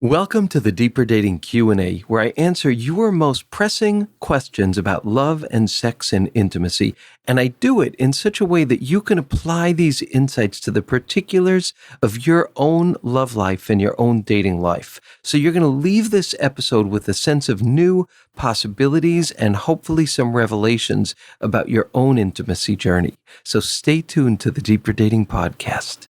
Welcome to the Deeper Dating Q&A, where I answer your most pressing questions about love and sex and intimacy. And I do it in such a way that you can apply these insights to the particulars of your own love life and your own dating life. So you're going to leave this episode with a sense of new possibilities and hopefully some revelations about your own intimacy journey. So stay tuned to the Deeper Dating Podcast.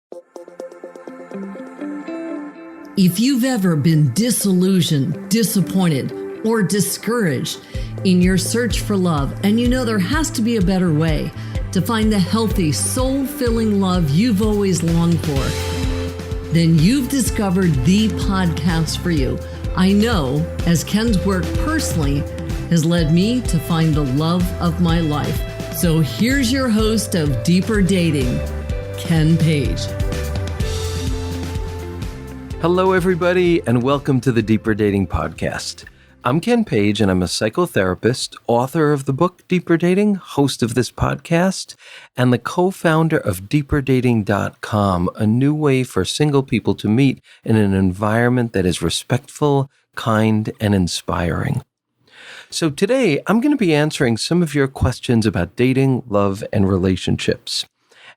If you've ever been disillusioned, disappointed, or discouraged in your search for love, and you know there has to be a better way to find the healthy, soul-filling love you've always longed for, then you've discovered the podcast for you. I know, as Ken's work personally has led me to find the love of my life. So here's your host of Deeper Dating, Ken Page. Hello, everybody, and welcome to the Deeper Dating Podcast. I'm Ken Page, and I'm a psychotherapist, author of the book Deeper Dating, host of this podcast, and the co-founder of DeeperDating.com, a new way for single people to meet in an environment that is respectful, kind, and inspiring. So today, I'm going to be answering some of your questions about dating, love, and relationships.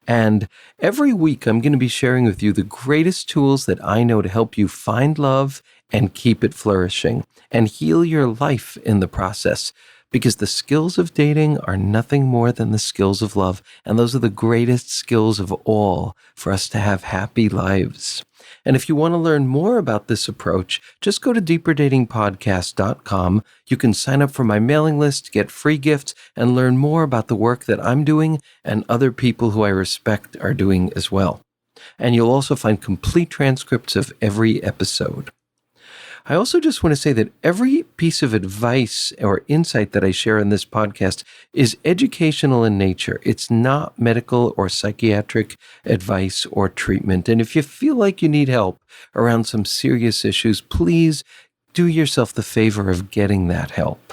And every week, I'm going to be sharing with you the greatest tools that I know to help you find love and keep it flourishing and heal your life in the process. Because the skills of dating are nothing more than the skills of love. And those are the greatest skills of all for us to have happy lives. And if you want to learn more about this approach, just go to deeperdatingpodcast.com. You can sign up for my mailing list, get free gifts, and learn more about the work that I'm doing and other people who I respect are doing as well. And you'll also find complete transcripts of every episode. I also just want to say that every piece of advice or insight that I share in this podcast is educational in nature. It's not medical or psychiatric advice or treatment. And if you feel like you need help around some serious issues, please do yourself the favor of getting that help.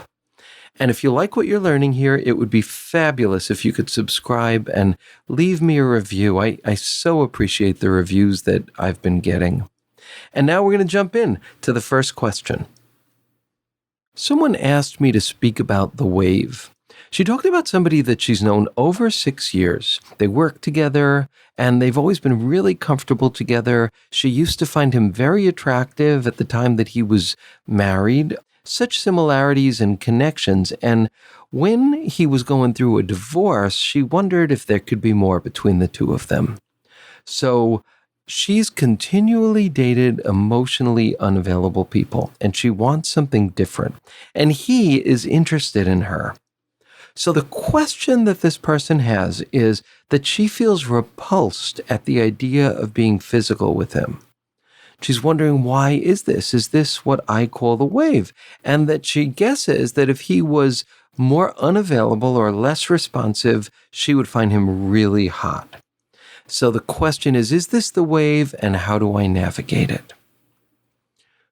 And if you like what you're learning here, it would be fabulous if you could subscribe and leave me a review. I so appreciate the reviews that I've been getting. And now we're going to jump in to the first question. Someone asked me to speak about the wave. She talked about somebody that she's known over 6 years. They work together, and they've always been really comfortable together. She used to find him very attractive at the time that he was married. Such similarities and connections. And when he was going through a divorce, she wondered if there could be more between the two of them. So she's continually dated emotionally unavailable people, and she wants something different. And he is interested in her. So the question that this person has is that she feels repulsed at the idea of being physical with him. She's wondering, why is this? Is this what I call the wave? And that she guesses that if he was more unavailable or less responsive, she would find him really hot. So the question is this the wave, and how do I navigate it?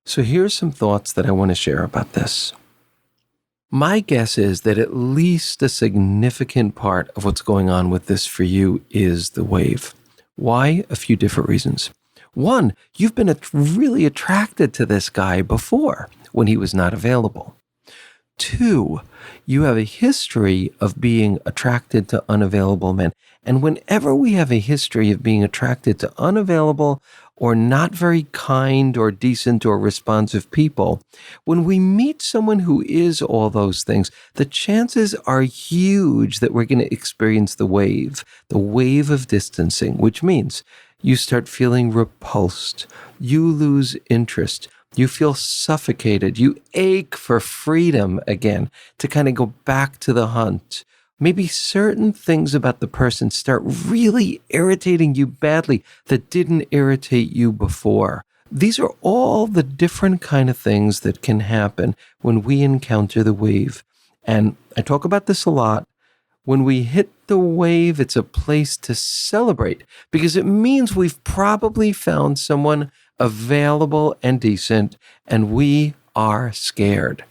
So here's some thoughts that I want to share about this. My guess is that at least a significant part of what's going on with this for you is the wave. Why? A few different reasons. One, you've been really attracted to this guy before when he was not available. Two, you have a history of being attracted to unavailable men. And whenever we have a history of being attracted to unavailable or not very kind or decent or responsive people, when we meet someone who is all those things, the chances are huge that we're going to experience the wave of distancing, which means you start feeling repulsed, you lose interest, you feel suffocated, you ache for freedom again, to kind of go back to the hunt. Maybe certain things about the person start really irritating you badly that didn't irritate you before. These are all the different kind of things that can happen when we encounter the wave. And I talk about this a lot. When we hit the wave, it's a place to celebrate because it means we've probably found someone available and decent, and we are scared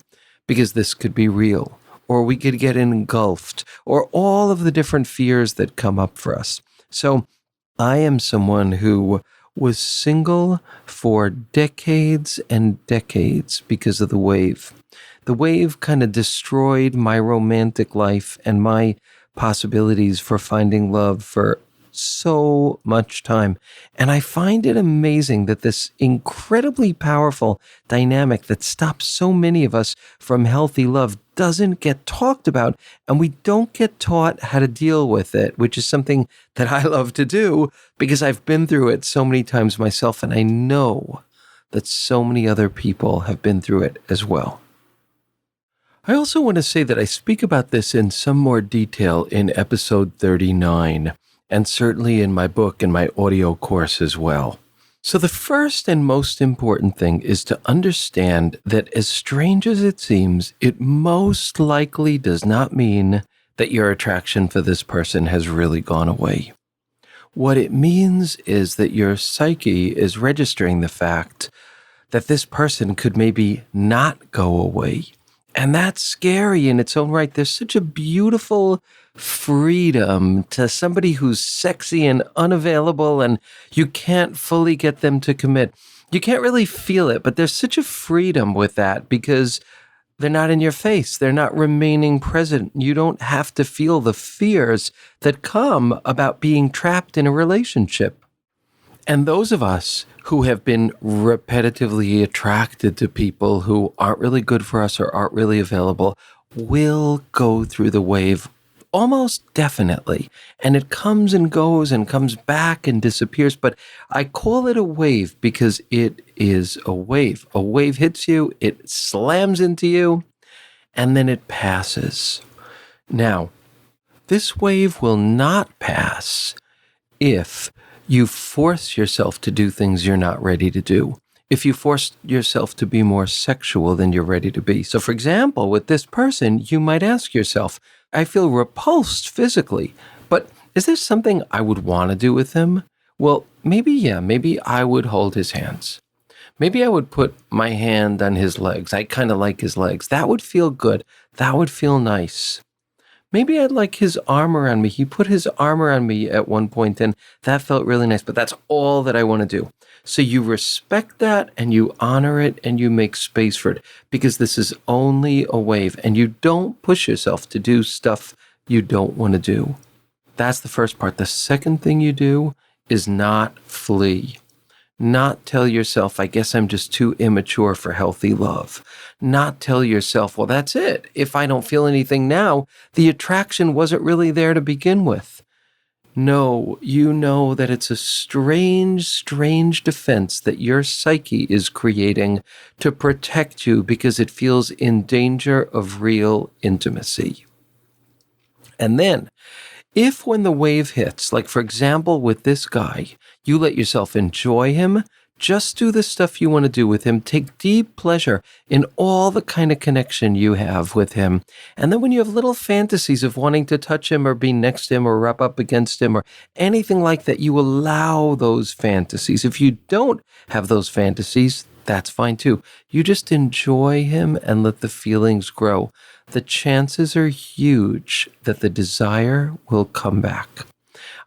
because this could be real, or we could get engulfed, or all of the different fears that come up for us. So I am someone who was single for decades and decades because of the wave. The wave kind of destroyed my romantic life and my possibilities for finding love for so much time. And I find it amazing that this incredibly powerful dynamic that stops so many of us from healthy love doesn't get talked about, and we don't get taught how to deal with it, which is something that I love to do because I've been through it so many times myself, and I know that so many other people have been through it as well. I also want to say that I speak about this in some more detail in episode 39, and certainly in my book and my audio course as well. So the first and most important thing is to understand that as strange as it seems, it most likely does not mean that your attraction for this person has really gone away. What it means is that your psyche is registering the fact that this person could maybe not go away. And that's scary in its own right. There's such a beautiful freedom to somebody who's sexy and unavailable, and you can't fully get them to commit. You can't really feel it, but there's such a freedom with that because they're not in your face. They're not remaining present. You don't have to feel the fears that come about being trapped in a relationship. And those of us who have been repetitively attracted to people who aren't really good for us or aren't really available will go through the wave almost definitely. And it comes and goes and comes back and disappears. But I call it a wave because it is a wave. A wave hits you, it slams into you, and then it passes. Now, this wave will not pass if you force yourself to do things you're not ready to do. If you force yourself to be more sexual than you're ready to be. So for example, with this person, you might ask yourself, I feel repulsed physically, but is there something I would want to do with him? Well, maybe I would hold his hands. Maybe I would put my hand on his legs. I kind of like his legs. That would feel good. That would feel nice. Maybe I'd like his arm around me. He put his arm around me at one point, and that felt really nice, but that's all that I want to do. So you respect that, and you honor it, and you make space for it, because this is only a wave, and you don't push yourself to do stuff you don't want to do. That's the first part. The second thing you do is not flee. Not tell yourself, I guess I'm just too immature for healthy love. Not tell yourself, well, that's it. If I don't feel anything now, the attraction wasn't really there to begin with. No, you know that it's a strange defense that your psyche is creating to protect you because it feels in danger of real intimacy. And then, if when the wave hits, like for example with this guy, you let yourself enjoy him, just do the stuff you want to do with him, take deep pleasure in all the kind of connection you have with him. And then when you have little fantasies of wanting to touch him or be next to him or rub up against him or anything like that, you allow those fantasies. If you don't have those fantasies, that's fine too. You just enjoy him and let the feelings grow. The chances are huge that the desire will come back.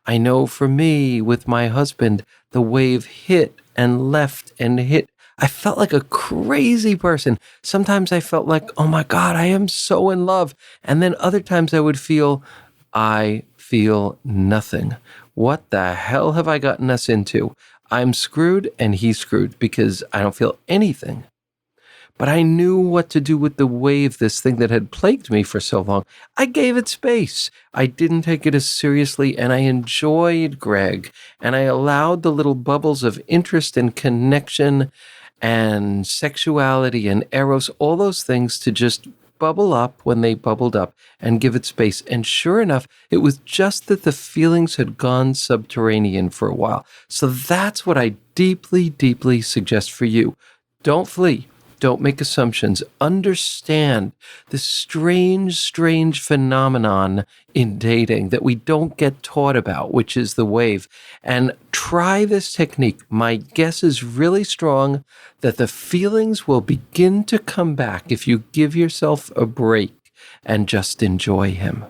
I know for me, with my husband, the wave hit and left and hit. I felt like a crazy person. Sometimes I felt like, oh my God, I am so in love. And then other times I would feel, I feel nothing. What the hell have I gotten us into? I'm screwed and he's screwed because I don't feel anything. But I knew what to do with the wave, this thing that had plagued me for so long. I gave it space. I didn't take it as seriously, and I enjoyed Greg. And I allowed the little bubbles of interest and connection and sexuality and eros, all those things to just bubble up when they bubbled up and give it space. And sure enough, it was just that the feelings had gone subterranean for a while. So that's what I deeply suggest for you. Don't flee. Don't make assumptions. Understand the strange phenomenon in dating that we don't get taught about, which is the wave. And try this technique. My guess is really strong that the feelings will begin to come back if you give yourself a break and just enjoy him.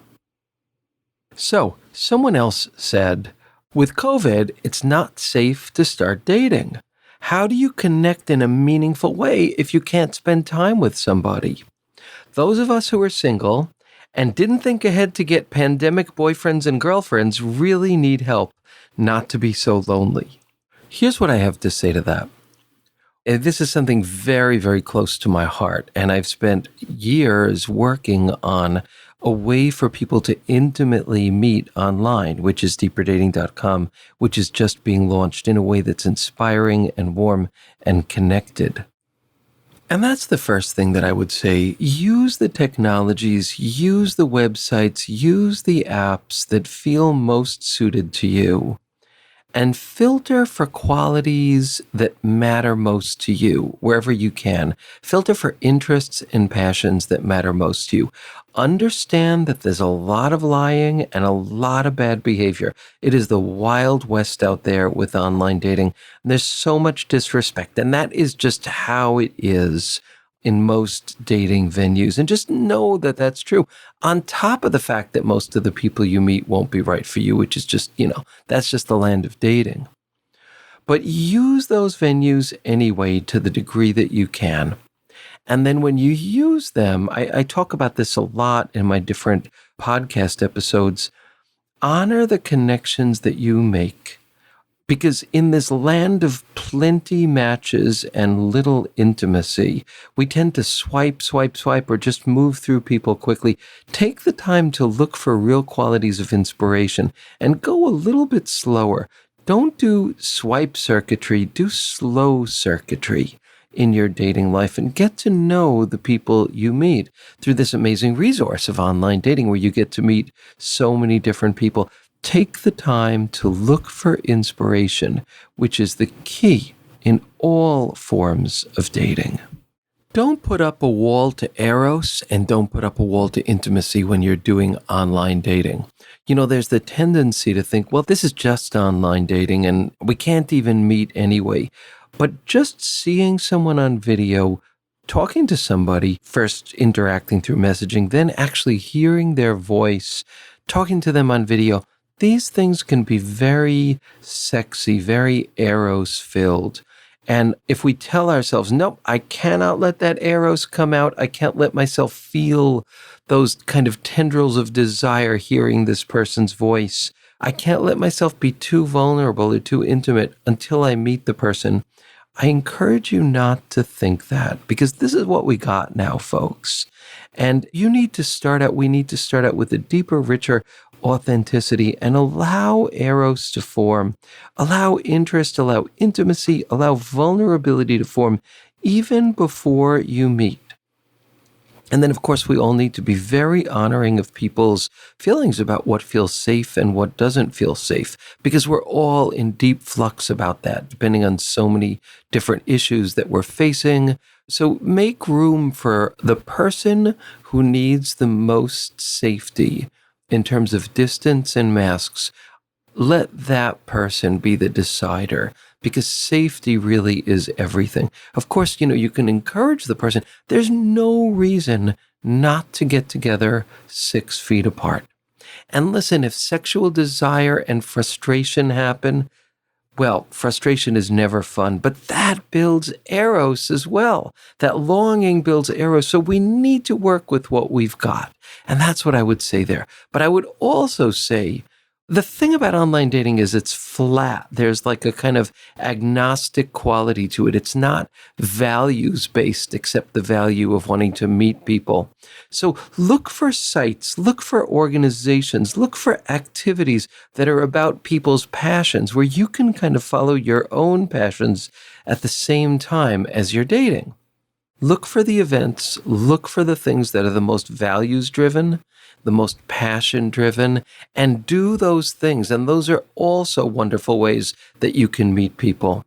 So, someone else said, With COVID, it's not safe to start dating. How do you connect in a meaningful way if you can't spend time with somebody? Those of us who are single and didn't think ahead to get pandemic boyfriends and girlfriends really need help not to be so lonely. Here's what I have to say to that. This is something very, very close to my heart, and I've spent years working on a way for people to intimately meet online, which is deeperdating.com, which is just being launched in a way that's inspiring and warm and connected. And that's the first thing that I would say. Use the technologies, use the websites, use the apps that feel most suited to you, and filter for qualities that matter most to you wherever you can. Filter for interests and passions that matter most to you. Understand that there's a lot of lying and a lot of bad behavior. It is the Wild West out there with online dating. There's so much disrespect, and that is just how it is in most dating venues. And just know that that's true. On top of the fact that most of the people you meet won't be right for you, which is just, that's just the land of dating. But use those venues anyway to the degree that you can. And then when you use them, I talk about this a lot in my different podcast episodes, honor the connections that you make. Because in this land of plenty matches and little intimacy, we tend to swipe, or just move through people quickly. Take the time to look for real qualities of inspiration and go a little bit slower. Don't do swipe circuitry, do slow circuitry in your dating life, and get to know the people you meet through this amazing resource of online dating where you get to meet so many different people. Take the time to look for inspiration, which is the key in all forms of dating. Don't put up a wall to eros and don't put up a wall to intimacy when you're doing online dating. There's the tendency to think, well, this is just online dating and we can't even meet anyway. But just seeing someone on video, talking to somebody, first interacting through messaging, then actually hearing their voice, talking to them on video, these things can be very sexy, very eros-filled. And if we tell ourselves, nope, I cannot let that eros come out, I can't let myself feel those kind of tendrils of desire hearing this person's voice, I can't let myself be too vulnerable or too intimate until I meet the person, I encourage you not to think that, because this is what we got now, folks. And we need to start out with a deeper, richer authenticity and allow eros to form, allow interest, allow intimacy, allow vulnerability to form even before you meet. And then, of course, we all need to be very honoring of people's feelings about what feels safe and what doesn't feel safe, because we're all in deep flux about that, depending on so many different issues that we're facing. So make room for the person who needs the most safety in terms of distance and masks. Let that person be the decider, because safety really is everything. Of course, you can encourage the person. There's no reason not to get together 6 feet apart. And listen, if sexual desire and frustration happen, well, frustration is never fun, but that builds eros as well. That longing builds eros. So we need to work with what we've got. And that's what I would say there. But I would also say, the thing about online dating is it's flat. There's like a kind of agnostic quality to it. It's not values-based, except the value of wanting to meet people. So look for sites, look for organizations, look for activities that are about people's passions, where you can kind of follow your own passions at the same time as you're dating. Look for the events, look for the things that are the most values-driven, the most passion-driven, and do those things. And those are also wonderful ways that you can meet people.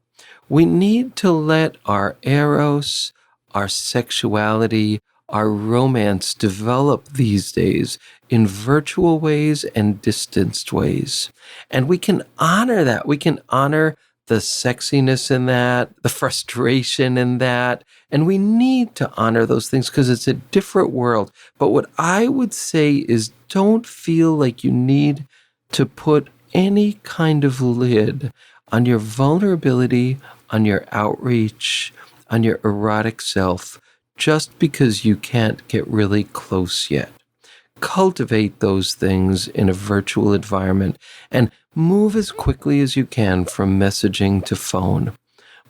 We need to let our eros, our sexuality, our romance develop these days in virtual ways and distanced ways. And we can honor that. We can honor the sexiness in that, the frustration in that. And we need to honor those things because it's a different world. But what I would say is don't feel like you need to put any kind of lid on your vulnerability, on your outreach, on your erotic self, just because you can't get really close yet. Cultivate those things in a virtual environment and move as quickly as you can from messaging to phone.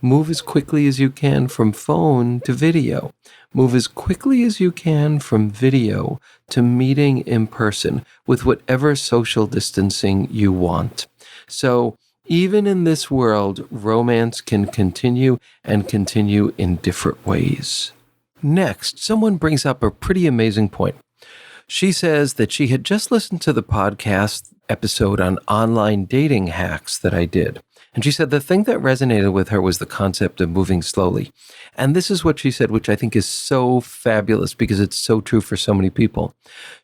Move as quickly as you can from phone to video. Move as quickly as you can from video to meeting in person with whatever social distancing you want. So even in this world, romance can continue and continue in different ways. Next, someone brings up a pretty amazing point. She says that she had just listened to the podcast episode on online dating hacks that I did. And she said the thing that resonated with her was the concept of moving slowly. And this is what she said, which I think is so fabulous because it's so true for so many people.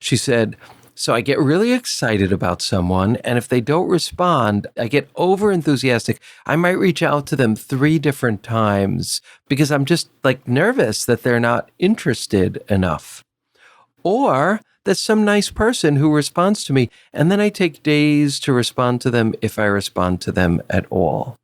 She said, so I get really excited about someone, and if they don't respond, I get over enthusiastic. I might reach out to them 3 different times because I'm just nervous that they're not interested enough. Or that's some nice person who responds to me, and then I take days to respond to them if I respond to them at all.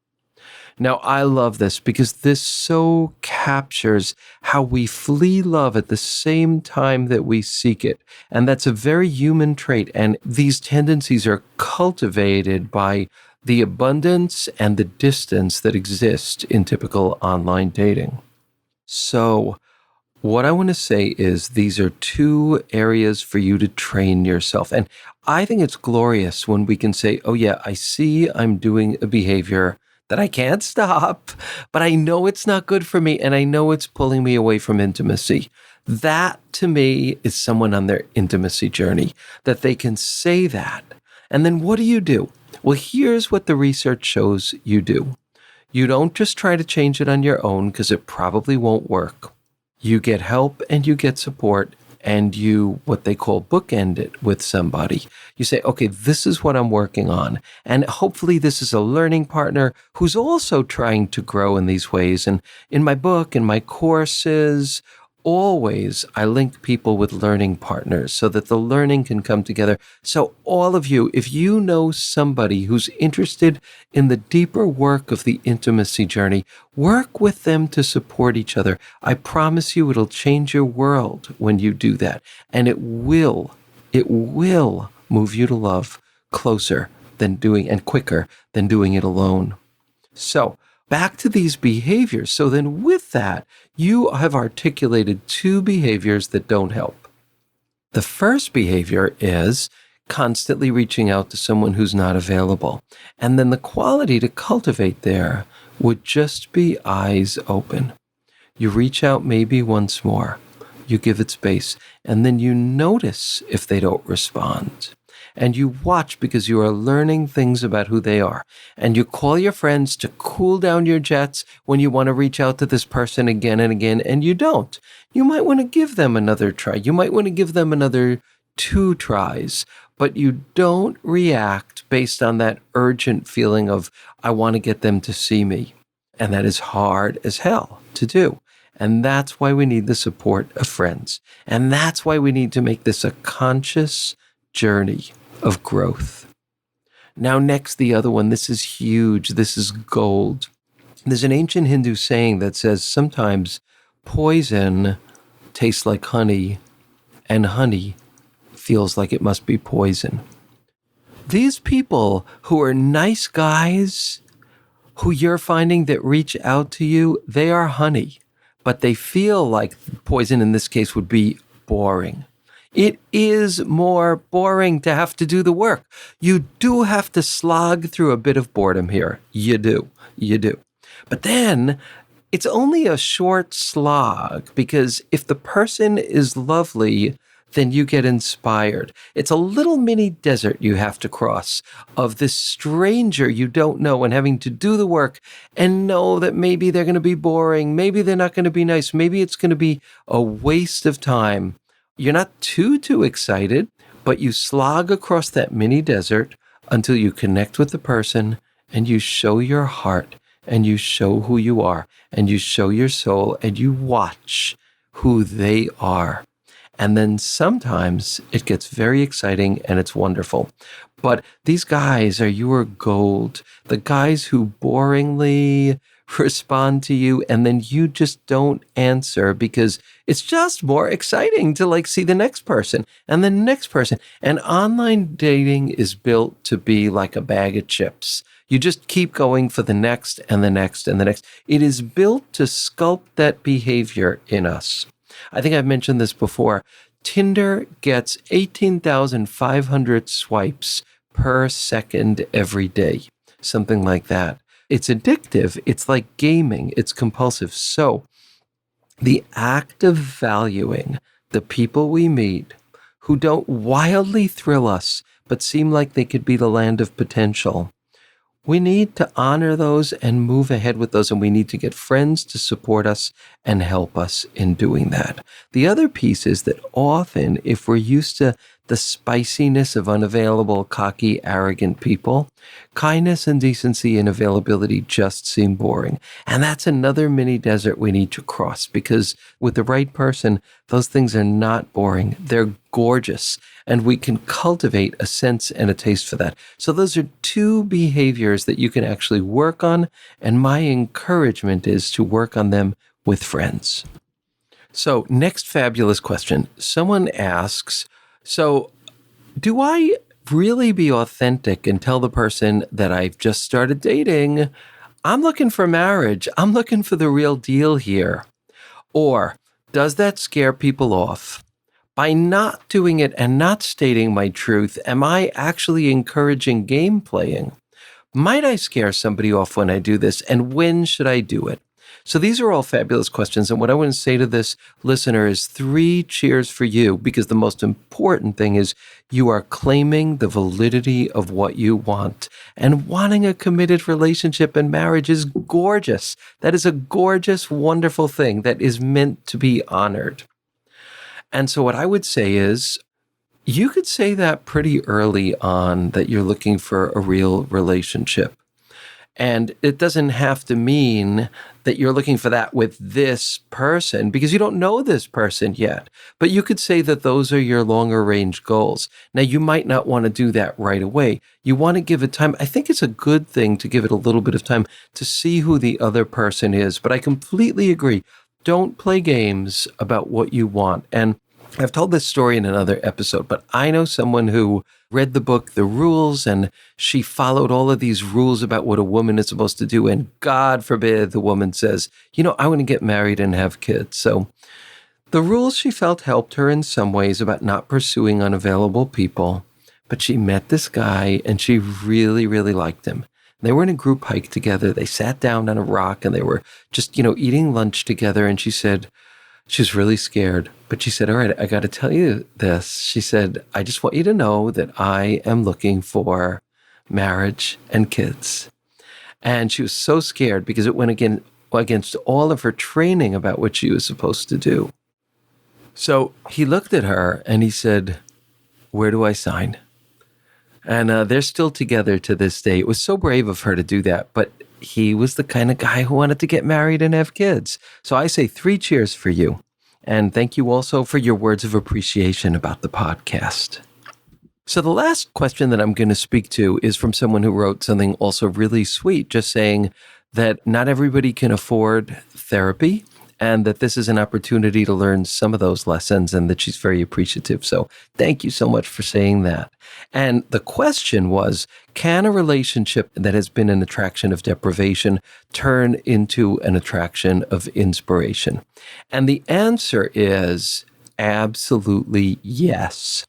Now, I love this because this so captures how we flee love at the same time that we seek it. And that's a very human trait. And these tendencies are cultivated by the abundance and the distance that exist in typical online dating. So, what I want to say is these are 2 areas for you to train yourself. And I think it's glorious when we can say, oh yeah, I see I'm doing a behavior that I can't stop, but I know it's not good for me and I know it's pulling me away from intimacy. That to me is someone on their intimacy journey, that they can say that. And then what do? Well, here's what the research shows you do. You don't just try to change it on your own because it probably won't work. You get help and you get support and you, what they call bookend it with somebody. You say, okay, this is what I'm working on. And hopefully this is a learning partner who's also trying to grow in these ways. And in my book, in my courses, always I link people with learning partners so that the learning can come together. So all of you, if you know somebody who's interested in the deeper work of the intimacy journey, work with them to support each other. I promise you it'll change your world when you do that. And it will move you to love closer than doing and quicker than doing it alone. So back to these behaviors. So then with that, you have articulated 2 behaviors that don't help. The first behavior is constantly reaching out to someone who's not available. And then the quality to cultivate there would just be eyes open. You reach out maybe once more. You give it space. And then you notice if they don't respond. And you watch because you are learning things about who they are. And you call your friends to cool down your jets when you want to reach out to this person again and again, and you don't. You might want to give them another try. You might want to give them another 2 tries, but you don't react based on that urgent feeling of, I want to get them to see me. And that is hard as hell to do. And that's why we need the support of friends. And that's why we need to make this a conscious journey of growth. Now, next, the other one. This is huge. This is gold. There's an ancient Hindu saying that says sometimes poison tastes like honey and honey feels like it must be poison. These people who are nice guys, who you're finding that reach out to you, they are honey, but they feel like poison in this case would be boring. It is more boring to have to do the work. You do have to slog through a bit of boredom here. You do. But then it's only a short slog because if the person is lovely, then you get inspired. It's a little mini desert you have to cross of this stranger you don't know and having to do the work and know that maybe they're going to be boring. Maybe they're not going to be nice. Maybe it's going to be a waste of time. You're not too excited, but you slog across that mini desert until you connect with the person and you show your heart and you show who you are and you show your soul and you watch who they are. And then sometimes it gets very exciting and it's wonderful. But these guys are your gold. The guys who boringly respond to you and then you just don't answer because it's just more exciting to like see the next person and the next person. And online dating is built to be like a bag of chips. You just keep going for the next and the next and the next. It is built to sculpt that behavior in us. I think I've mentioned this before. Tinder gets 18,500 swipes per second every day, something like that. It's addictive. It's like gaming. It's compulsive. So the act of valuing the people we meet who don't wildly thrill us, but seem like they could be the land of potential, we need to honor those and move ahead with those. And we need to get friends to support us and help us in doing that. The other piece is that often, if we're used to the spiciness of unavailable, cocky, arrogant people, kindness and decency and availability just seem boring. And that's another mini desert we need to cross, because with the right person, those things are not boring. They're gorgeous. And we can cultivate a sense and a taste for that. So those are two behaviors that you can actually work on. And my encouragement is to work on them with friends. So next fabulous question. Someone asks, so do I really be authentic and tell the person that I've just started dating, I'm looking for marriage, I'm looking for the real deal here? Or does that scare people off? By not doing it and not stating my truth, am I actually encouraging game playing? Might I scare somebody off when I do this? And when should I do it? So these are all fabulous questions. And what I want to say to this listener is 3 cheers for you, because the most important thing is you are claiming the validity of what you want. And wanting a committed relationship and marriage is gorgeous. That is a gorgeous, wonderful thing that is meant to be honored. And so what I would say is, you could say that pretty early on that you're looking for a real relationship. And it doesn't have to mean that you're looking for that with this person, because you don't know this person yet. But you could say that those are your longer range goals. Now, you might not want to do that right away. You want to give it time. I think it's a good thing to give it a little bit of time to see who the other person is. But I completely agree. Don't play games about what you want. And I've told this story in another episode, but I know someone who read the book, The Rules, and she followed all of these rules about what a woman is supposed to do. And God forbid the woman says, I want to get married and have kids. So the rules she felt helped her in some ways about not pursuing unavailable people. But she met this guy and she really, really liked him. They were in a group hike together. They sat down on a rock and they were just, eating lunch together. And she said, she was really scared, but she said, all right, I got to tell you this. She said, I just want you to know that I am looking for marriage and kids. And she was so scared because it went against all of her training about what she was supposed to do. So he looked at her and he said, where do I sign? And they're still together to this day. It was so brave of her to do that, but he was the kind of guy who wanted to get married and have kids. So I say 3 cheers for you. And thank you also for your words of appreciation about the podcast. So the last question that I'm going to speak to is from someone who wrote something also really sweet, just saying that not everybody can afford therapy and that this is an opportunity to learn some of those lessons and that she's very appreciative. So thank you so much for saying that. And the question was, can a relationship that has been an attraction of deprivation turn into an attraction of inspiration? And the answer is absolutely yes.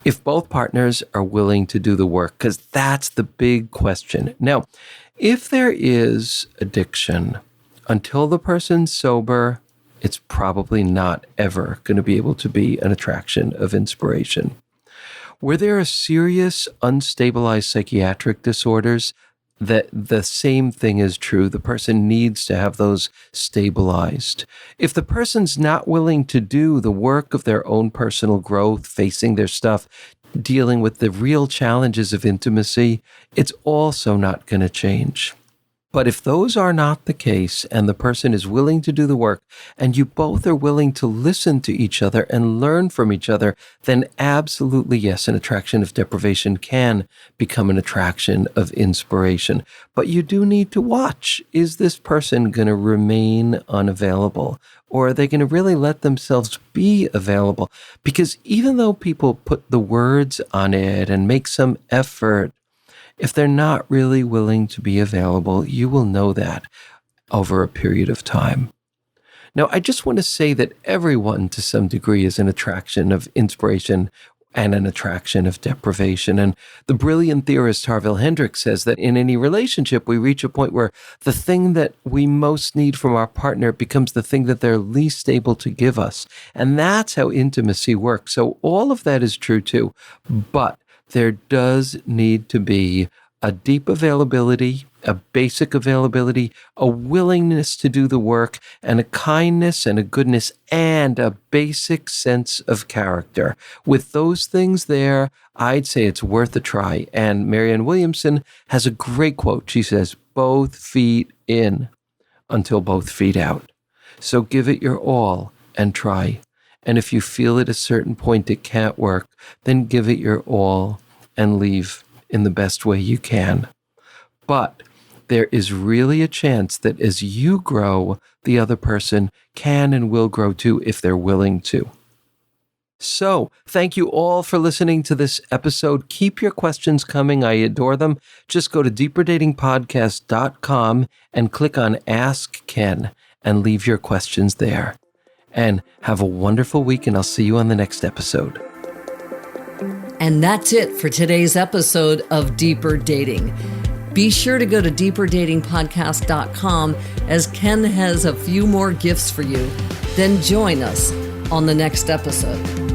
If both partners are willing to do the work, because that's the big question. Now, if there is addiction, until the person's sober, it's probably not ever going to be able to be an attraction of inspiration. Where there are serious, unstabilized psychiatric disorders, that the same thing is true. The person needs to have those stabilized. If the person's not willing to do the work of their own personal growth, facing their stuff, dealing with the real challenges of intimacy, it's also not going to change. But if those are not the case and the person is willing to do the work and you both are willing to listen to each other and learn from each other, then absolutely yes, an attraction of deprivation can become an attraction of inspiration. But you do need to watch. Is this person going to remain unavailable? Or are they going to really let themselves be available? Because even though people put the words on it and make some effort, if they're not really willing to be available, you will know that over a period of time. Now, I just want to say that everyone to some degree is an attraction of inspiration and an attraction of deprivation. And the brilliant theorist Harville Hendrix says that in any relationship, we reach a point where the thing that we most need from our partner becomes the thing that they're least able to give us. And that's how intimacy works. So all of that is true too. But there does need to be a deep availability, a basic availability, a willingness to do the work, and a kindness and a goodness, and a basic sense of character. With those things there, I'd say it's worth a try. And Marianne Williamson has a great quote. She says, "Both feet in until both feet out." So give it your all and try. And if you feel at a certain point it can't work, then give it your all and leave in the best way you can. But there is really a chance that as you grow, the other person can and will grow too if they're willing to. So, thank you all for listening to this episode. Keep your questions coming. I adore them. Just go to deeperdatingpodcast.com and click on Ask Ken and leave your questions there. And have a wonderful week, and I'll see you on the next episode. And that's it for today's episode of Deeper Dating. Be sure to go to deeperdatingpodcast.com as Ken has a few more gifts for you. Then join us on the next episode.